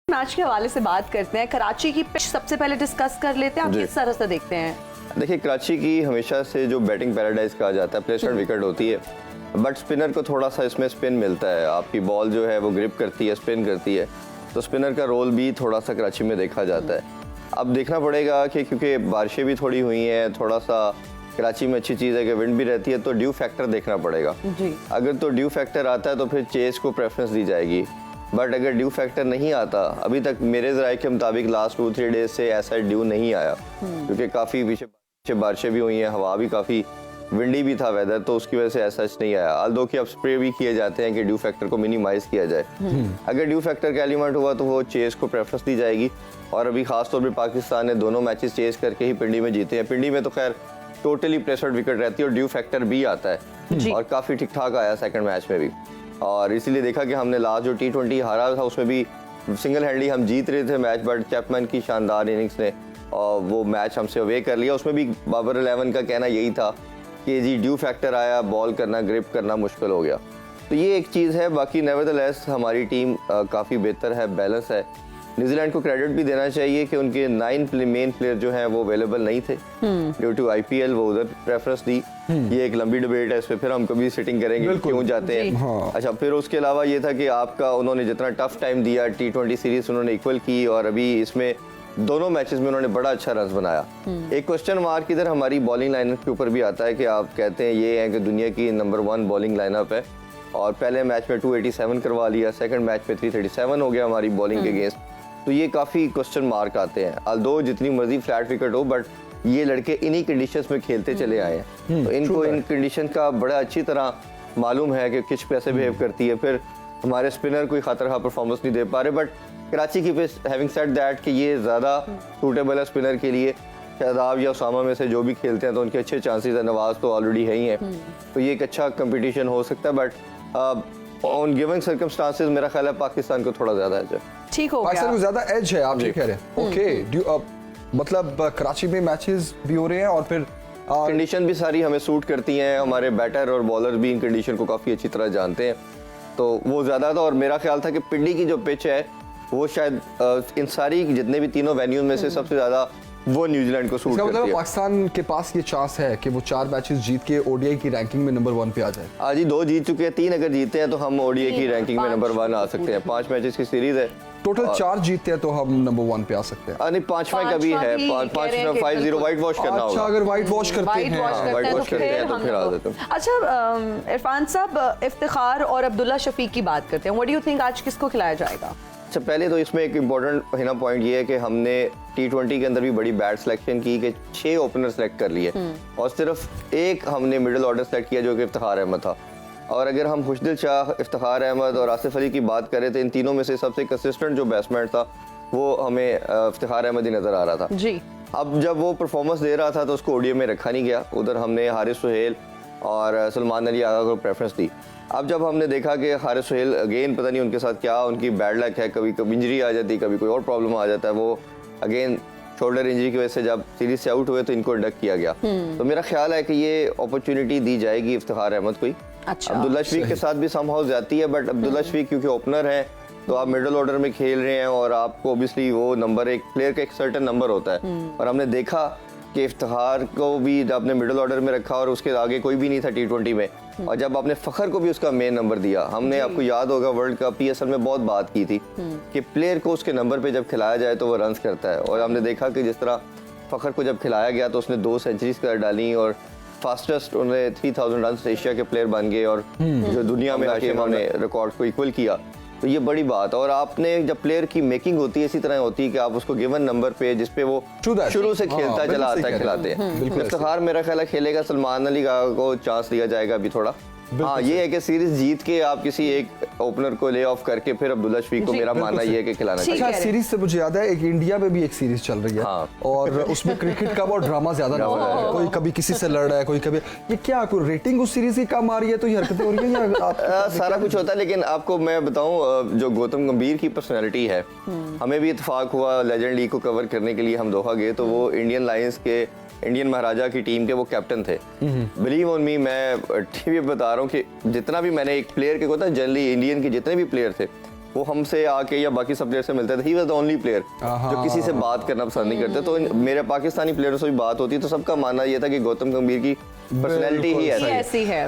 Match के हवाले से बात करते हैं। कराची की पिच सबसे पहले डिस्कस कर लेते हैं, आप किस तरह से देखते हैं? देखिए, कराची की हमेशा से जो बैटिंग पैराडाइज कहा जाता है, प्लेसमेंट विकेट होती है, बट स्पिनर को थोड़ा सा इसमें स्पिन मिलता है। आपकी बॉल जो है वो ग्रिप करती है, स्पिन करती है, तो स्पिनर का रोल भी थोड़ा सा कराची में देखा जाता है। अब देखना पड़ेगा कि क्योंकि बारिशें भी थोड़ी हुई हैं, थोड़ा सा कराची में अच्छी चीज़ है कि विंड भी रहती है, तो ड्यू फैक्टर देखना पड़ेगा जी। अगर तो ड्यू फैक्टर आता है तो फिर चेस को प्रेफरेंस दी जाएगी, बट अगर ड्यू फैक्टर नहीं आता, अभी तक मेरे ज़राए के मुताबिक लास्ट 2-3 डेज से ऐसा ड्यू नहीं आया, क्योंकि काफ़ी पीछे बारिशें भी हुई हैं, हवा भी काफ़ी विंडी भी था वेदर, तो उसकी वजह से ऐसा नहीं आया। आल्दो कि अब स्प्रे भी किए जाते हैं कि ड्यू फैक्टर को मिनिमाइज किया जाए। अगर ड्यू फैक्टर का एलिमेंट हुआ तो वो चेस को प्रेफरेंस दी जाएगी। और अभी खासतौर पर पाकिस्तान ने दोनों मैचेस चेस करके ही पिंडी में जीते हैं। पिंडी में तो खैर टोटली प्लेसमेंट विकेट रहती है और ड्यू फैक्टर भी आता है, और काफ़ी ठीक ठाक आया सेकंड मैच में भी। और इसीलिए देखा कि हमने लास्ट जो T20 हारा था उसमें भी सिंगल हैंडली हम जीत रहे थे मैच, बट चैपमैन की शानदार इनिंग्स ने और वो मैच हमसे अवे कर लिया। उसमें भी बाबर 11 का कहना यही था कि जी ड्यू फैक्टर आया, बॉल करना, ग्रिप करना मुश्किल हो गया। तो ये एक चीज़ है। बाकी नेवरदलेस हमारी टीम काफ़ी बेहतर है, बैलेंस है। न्यूजीलैंड को क्रेडिट भी देना चाहिए कि उनके 9 मेन प्लेयर जो हैं वो अवेलेबल नहीं थे ड्यू टू IPL, वो उधर प्रेफरेंस दी। ये एक लंबी डिबेट है, इस पर फिर हम कभी सिटिंग करेंगे क्यों जाते हैं। हाँ। अच्छा, फिर उसके अलावा ये था कि आपका उन्होंने जितना टफ टाइम दिया, T20 सीरीज उन्होंने इक्वल की, और अभी इसमें दोनों मैचेस में उन्होंने बड़ा अच्छा रन बनाया। एक क्वेश्चन मार्क इधर हमारी बॉलिंग लाइनअप के ऊपर भी आता है कि आप कहते हैं ये है कि दुनिया की नंबर 1 बॉलिंग लाइनअप है, और पहले मैच में 287 करवा लिया, सेकंड मैच में 337 हो गया हमारी बॉलिंग के अगेंस्ट। तो ये काफ़ी क्वेश्चन मार्क आते हैं। अल्दो जितनी मर्जी फ्लैट विकेट हो, बट ये लड़के इन्हीं कंडीशंस में खेलते चले आए हैं, तो इनको इन कंडीशन का बड़ा अच्छी तरह मालूम है कि किस कैसे बिहेव करती है। फिर हमारे स्पिनर कोई खातरखा परफॉर्मेंस नहीं दे पा रहे, बट कराची की पिच हैविंग सेड दैट कि ये ज़्यादा सूटेबल है स्पिनर के लिए। शादाब या उसामा में से जो भी खेलते हैं तो उनके अच्छे चांसेस है, नवाज तो ऑलरेडी है ही हैं, तो ये एक अच्छा कंपटीशन हो सकता है। बट ऑन गिवन सर्कमस्टांसेस मेरा ख्याल है पाकिस्तान को थोड़ा ज़्यादा एज है। ठीक हो गया, पाकिस्तान को ज़्यादा एज है, आप ये कह रहे हैं। ओके, मतलब कराची में मैचेस भी हो रहे हैं और फिर कंडीशन भी सारी हमें सूट करती हैं। हमारे बैटर और बॉलर भी इन कंडीशन को काफ़ी अच्छी तरह जानते हैं, तो वो ज़्यादा था। और मेरा ख्याल था कि पिंडी की जो पिच है वो शायद इन सारी जितने भी तीनों वेन्यूज में से सबसे ज़्यादा वो न्यूजीलैंड को सूट करती है। पाकिस्तान के पास ये चांस है कि वो 4 मैचेस जीत के ODI की रैंकिंग में नंबर 1 पे आ जाए। आज ही 2 जीत चुके हैं, 3 अगर जीते हैं तो हम ODI की रैंकिंग में नंबर 1 आ सकते हैं। 5 मैचेस की सीरीज है, टोटल 4 जीतते हैं तो हम नंबर 1 पे आ सकते हैं। नहीं, 5वां का भी है, 5-0 व्हाइट वॉश करना होगा। अच्छा, अगर व्हाइट वॉश करते हैं तो फिर आ जाते हैं। अच्छा इरफान साहब, इफ्तिखार और अब्दुल्ला शफीक की बात करते हैं। व्हाट डू यू थिंक आज किसको खिलाया जाएगा? अच्छा, पहले तो इसमें एक इम्पोर्टेंट पॉइंट ये है कि हमने T20 के अंदर भी बड़ी बैट सिलेक्शन की कि 6 ओपनर सेलेक्ट कर लिए, और सिर्फ एक हमने मिडिल ऑर्डर सेलेक्ट किया जो कि इफ्तिखार अहमद था। और अगर हम खुशदिल शाह, इफ्तिखार अहमद और आसिफ अली की बात करें तो इन तीनों में से सबसे कंसिस्टेंट जो बैट्समैन था वो हमें इफ्तिखार अहमद ही नज़र आ रहा था जी। अब जब वो परफॉर्मेंस दे रहा था तो उसको ODI में रखा नहीं गया, उधर हमने हारिस सुहेल और सलमान अली आगा को प्रेफरेंस दी। अब जब हमने देखा कि हारिस सुहेल अगेन पता नहीं उनके साथ क्या उनकी बैड लक है, कभी कभी इंजरी आ जाती, कभी कोई और प्रॉब्लम आ जाता है, वो अगेन शोल्डर इंजरी की वजह से जब सीरीज से आउट हुए तो इनको डक किया गया। तो मेरा ख्याल है कि ये अपॉर्चुनिटी दी जाएगी इफ्तिखार अहमद को। अच्छा, अब्दुल्ला शफीक के साथ भी समहाउ जाती है, बट अब्दुल्ला शफीक क्योंकि ओपनर है तो आप मिडिल ऑर्डर में खेल रहे हैं, और आपको ऑब्वियसली वो नंबर, एक प्लेयर का एक सर्टेन नंबर होता है, और हमने देखा कि इफ्तिखार को भी जब आपने मिडिल ऑर्डर में रखा और उसके आगे कोई भी नहीं था T20 में, और जब आपने फखर को भी उसका मेन नंबर दिया, हमने आपको याद होगा वर्ल्ड कप PSL में बहुत बात की थी कि प्लेयर को उसके नंबर पे जब खिलाया जाए तो वो रन्स करता है, और हमने देखा कि जिस तरह फखर को जब खिलाया गया तो उसने 2 सेंचुरीज कर डाली और फास्टेस्ट उन्हें 3000 रन एशिया के प्लेयर बन गए, और जो दुनिया में आके उन्होंने रिकॉर्ड को इक्वल किया, तो ये बड़ी बात। और आपने जब प्लेयर की मेकिंग होती है इसी तरह होती है कि आप उसको गिवन नंबर पे जिसपे वो शुरू से खेलता चला आता है खिलाते हैं। इफ्तिखार मेरा ख्याल है खेलेगा, सलमान अली को चांस दिया जाएगा अभी थोड़ा। हाँ, ये है कि सीरीज जीत के आप किसी एक ओपनर को ले ऑफ करके फिर अब्दुल्ला शफीक को मेरा मानना ये है कि खिलाना चाहिए। अच्छा, सीरीज से मुझे याद है एक इंडिया में भी एक सीरीज चल रही है, हाँ। और उसमें क्रिकेट का बहुत ड्रामा ज्यादा नजर आ रहा है, कोई कभी किसी से लड़ रहा है, कोई कभी, ये क्या कोई रेटिंग उस सीरीज की कम आ रही है तो ये हरकतें हो रही है? सारा कुछ होता है, लेकिन आपको मैं बताऊं जो गौतम गंभीर की पर्सनैलिटी है, हमें भी इत्तेफाक हुआ लेजेंड लीग को कवर करने के लिए हम दोहा गए, तो वो इंडियन लायंस के इंडियन महाराजा की टीम के वो कैप्टन थे। बिलीव ऑन मी, मैं टीवी पे बता रहा हूँ कि जितना भी मैंने एक प्लेयर के को था, जनरली इंडियन के जितने भी प्लेयर थे वो हमसे आके या बाकी सब प्लेयर से मिलते थे, he was the only player जो किसी से बात करना पसंद नहीं करते। तो मेरे पाकिस्तानी प्लेयरों से भी बात होती तो सबका मानना ये था कि गौतम गंभीर की पर्सनैलिटी ही ऐसी है।